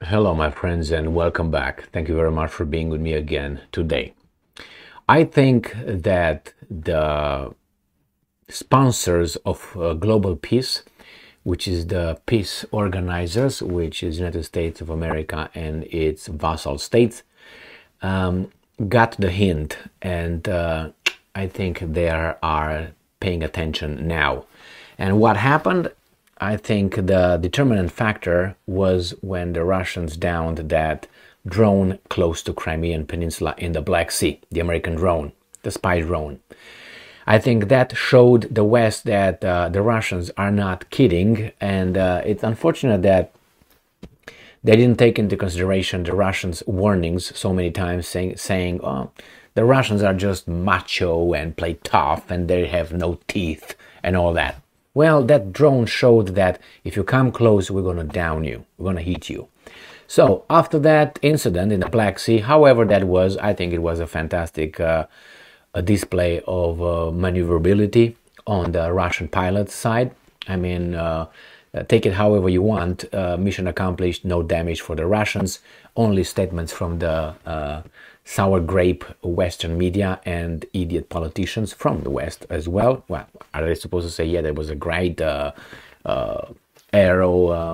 Hello, my friends, and welcome back. Thank you very much for being with me again today. I think that the sponsors of global peace, which is the peace organizers, which is United States of America and its vassal states, got the hint, and I think they are paying attention now. And what happened? I think the determinant factor was when the Russians downed that drone close to Crimean Peninsula in the Black Sea, the American drone, the spy drone. I think that showed the West that the Russians are not kidding, and it's unfortunate that they didn't take into consideration the Russians' warnings so many times, saying, oh, the Russians are just macho and play tough and they have no teeth and all that. Well, that drone showed that if you come close, we're going to down you, we're going to hit you. So after that incident in the Black Sea, however that was, I think it was a fantastic a display of maneuverability on the Russian pilot's side. I mean, take it however you want. Mission accomplished, no damage for the Russians. Only statements from the sour grape Western media and idiot politicians from the West as well. Well, are they supposed to say, yeah, there was a great aero,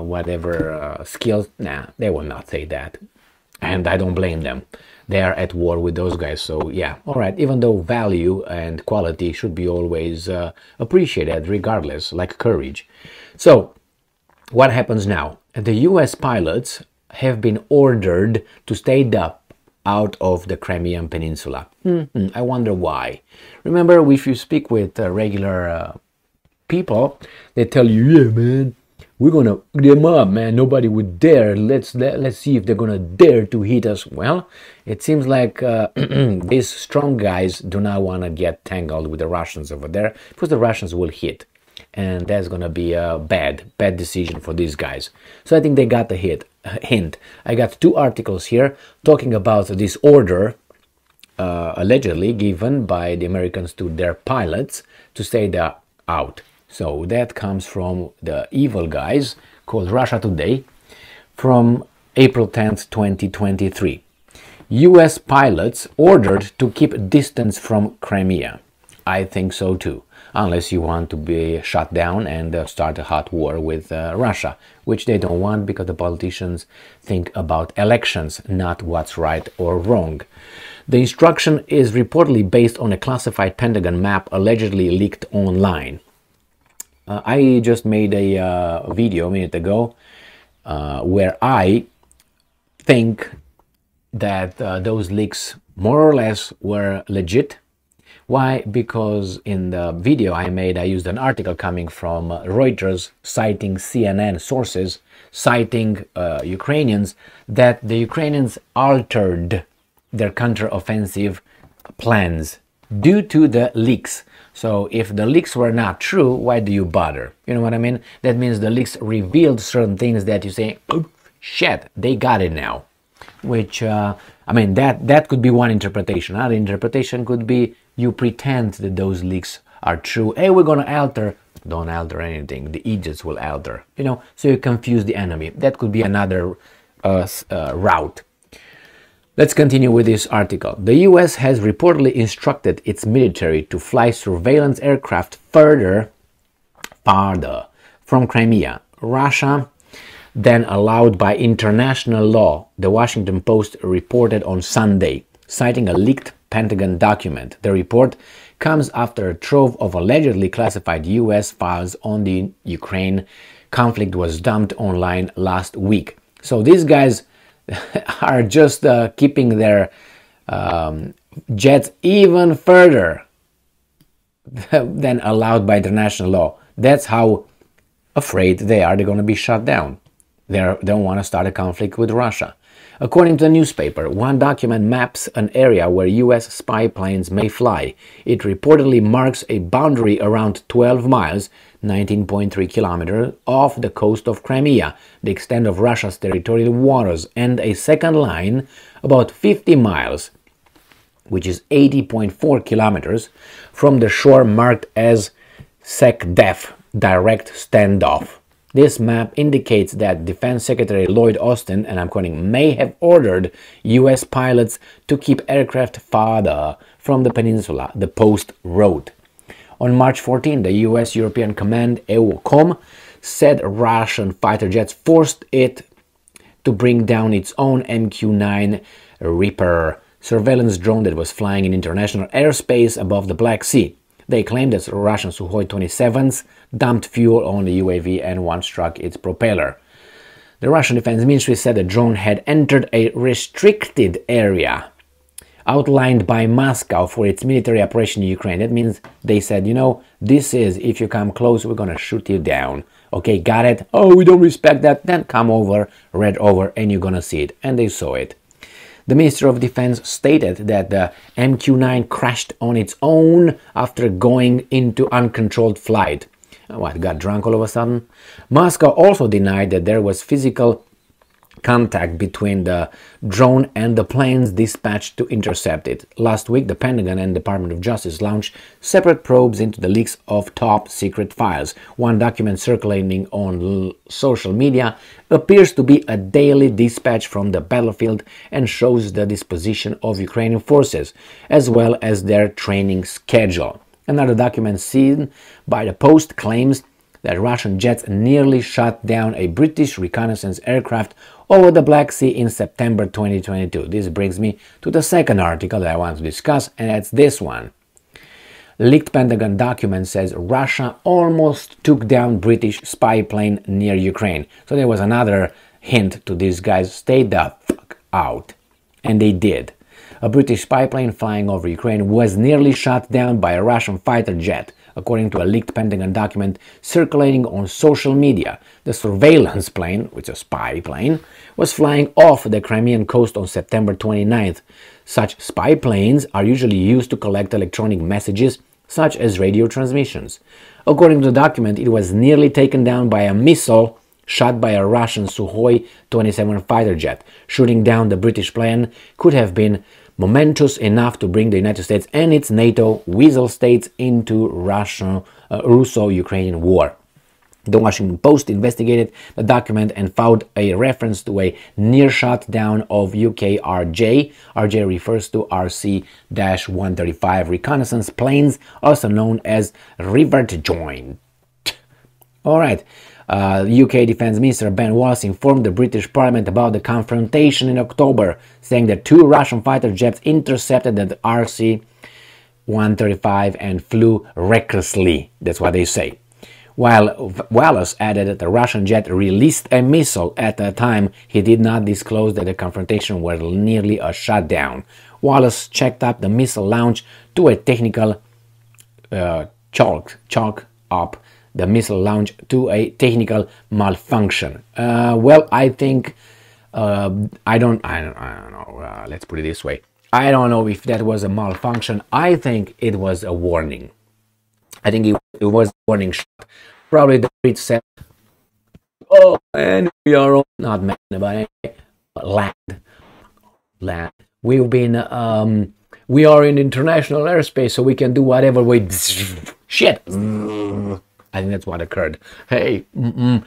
whatever skills? Nah, they will not say that. And I don't blame them. They are at war with those guys. So yeah, all right, even though value and quality should be always appreciated regardless, like courage. So what happens now? The US pilots have been ordered to stay out of the Crimean Peninsula. I wonder why. Remember, if you speak with regular people, they tell you, yeah, man, we're gonna get them up, man. Nobody would dare. Let's see if they're gonna dare to hit us. Well, it seems like these strong guys do not want to get tangled with the Russians over there, because the Russians will hit, and that's gonna be a bad decision for these guys. So I think they got the hint. I got two articles here talking about this order allegedly given by the Americans to their pilots to stay out. So that comes from the evil guys called Russia Today from April 10th, 2023. US pilots ordered to keep distance from Crimea. I think so too, unless you want to be shut down and start a hot war with Russia, which they don't want because the politicians think about elections, not what's right or wrong. The instruction is reportedly based on a classified Pentagon map allegedly leaked online. I just made a video a minute ago where I think that those leaks more or less were legit. Why? Because in the video I made, I used an article coming from Reuters citing CNN sources, citing Ukrainians, that the Ukrainians altered their counteroffensive plans due to the leaks. So if the leaks were not true, why do you bother? You know what I mean? That means the leaks revealed certain things that you say, oh, shit, they got it now. Which, I mean, that could be one interpretation. Another interpretation could be you pretend that those leaks are true. Hey, we're going to alter. Don't alter anything. The idiots will alter. You know, so you confuse the enemy. That could be another route. Let's continue with this article. The US has reportedly instructed its military to fly surveillance aircraft farther from Crimea. Russia then allowed by international law, the Washington Post reported on Sunday, citing a leaked Pentagon document. The report comes after a trove of allegedly classified US files on the Ukraine conflict was dumped online last week. So these guys are just keeping their jets even further than allowed by international law. That's how afraid they are they're going to be shut down. They don't want to start a conflict with Russia. According to the newspaper, one document maps an area where US spy planes may fly. It reportedly marks a boundary around 12 miles, 19.3 kilometers, off the coast of Crimea, the extent of Russia's territorial waters, and a second line about 50 miles, which is 80.4 kilometers, from the shore marked as SecDef, direct standoff. This map indicates that Defense Secretary Lloyd Austin, and I'm quoting, may have ordered U.S. pilots to keep aircraft farther from the peninsula, the Post wrote. On March 14, the U.S. European Command, EUCOM, said Russian fighter jets forced it to bring down its own MQ-9 Reaper surveillance drone that was flying in international airspace above the Black Sea. They claimed that Russian Su-27s dumped fuel on the UAV and one struck its propeller. The Russian Defense Ministry said the drone had entered a restricted area outlined by Moscow for its military operation in Ukraine. That means they said, you know, this is, if you come close, we're going to shoot you down. Okay, got it? Oh, we don't respect that. Then come over, read over, and you're going to see it. And they saw it. The Minister of Defense stated that the MQ-9 crashed on its own after going into uncontrolled flight. What, got drunk all of a sudden? Moscow also denied that there was physical contact between the drone and the planes dispatched to intercept it. Last week, the Pentagon and Department of Justice launched separate probes into the leaks of top-secret files. One document circulating on social media appears to be a daily dispatch from the battlefield and shows the disposition of Ukrainian forces, as well as their training schedule. Another document seen by the Post claims that Russian jets nearly shot down a British reconnaissance aircraft over the Black Sea in September 2022. This brings me to the second article that I want to discuss, and that's this one. Leaked Pentagon document says Russia almost took down British spy plane near Ukraine. So there was another hint to these guys, stay the fuck out. And they did. A British spy plane flying over Ukraine was nearly shot down by a Russian fighter jet, according to a leaked Pentagon document circulating on social media. The surveillance plane, which is a spy plane, was flying off the Crimean coast on September 29th. Such spy planes are usually used to collect electronic messages, such as radio transmissions. According to the document, it was nearly taken down by a missile shot by a Russian Su-27 fighter jet. Shooting down the British plane could have been momentous enough to bring the United States and its NATO weasel states into Russo-Ukrainian war. The Washington Post investigated the document and found a reference to a near shutdown of UK RJ. RJ refers to RC-135 reconnaissance planes, also known as rivet joint. Alright. UK Defense Minister Ben Wallace informed the British Parliament about the confrontation in October, saying that two Russian fighter jets intercepted the RC-135 and flew recklessly. That's what they say. While Wallace added that the Russian jet released a missile at the time, he did not disclose that the confrontation was nearly a shutdown. Wallace checked up the missile launch to a technical chalk up the missile launch to a technical malfunction. Well, I think I don't know. Let's put it this way. I don't know if that was a malfunction. I think it was a warning. I think it was a warning shot. Probably the Brits said, "Oh, and we are all not mad about it. Land. We've been we are in international airspace, so we can do whatever we shit." I think that's what occurred. Hey, don't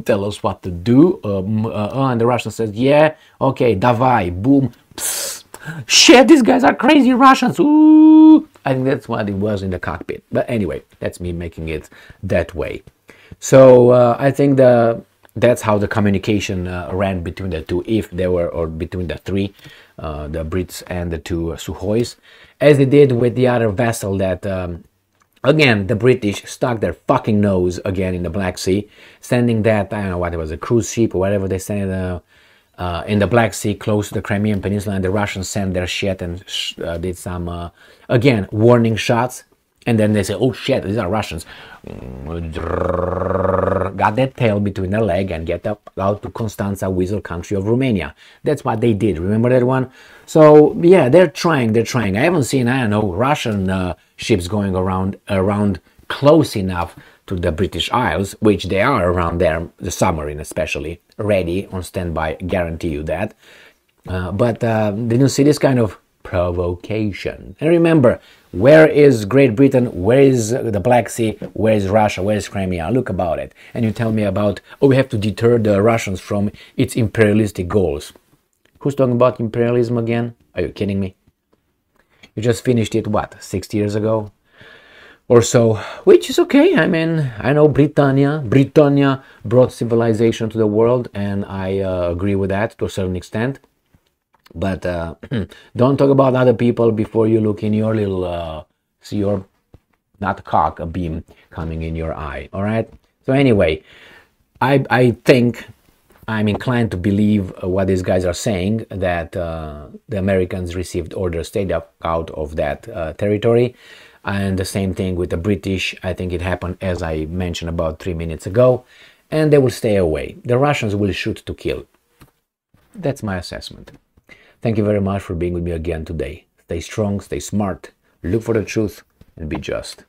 tell us what to do. And the Russian says, yeah, okay, davai, boom, psst. Shit, these guys are crazy Russians. Ooh. I think that's what it was in the cockpit. But anyway, that's me making it that way. So I think that's how the communication ran between the two, if there were, or between the three, the Brits and the two Suhois, as they did with the other vessel that... Again, the British stuck their fucking nose again in the Black Sea, sending that, I don't know what it was, a cruise ship or whatever they sent in the Black Sea close to the Crimean Peninsula, and the Russians sent their shit and did some, again, warning shots, and then they say, oh shit, these are Russians. Got that tail between their leg and get out to Constanța, weasel country of Romania. That's what they did. Remember that one? So yeah, they're trying. I haven't seen, I don't know, Russian ships going around close enough to the British Isles, which they are around there, the submarine especially, ready on standby, guarantee you that. But didn't see this kind of provocation. And remember, where is Great Britain? Where is the Black Sea? Where is Russia? Where is Crimea? Look about it. And you tell me about, oh, we have to deter the Russians from its imperialistic goals. Who's talking about imperialism again? Are you kidding me? You just finished it, what, 60 years ago? Or so, which is okay. I mean, I know Britannia brought civilization to the world, and I agree with that to a certain extent. But don't talk about other people before you look in your little, see your, not cock, a beam coming in your eye, all right? So anyway, I think I'm inclined to believe what these guys are saying, that the Americans received orders to stay out of that territory. And the same thing with the British. I think it happened, as I mentioned about 3 minutes ago, and they will stay away. The Russians will shoot to kill. That's my assessment. Thank you very much for being with me again today. Stay strong, stay smart, look for the truth, and be just.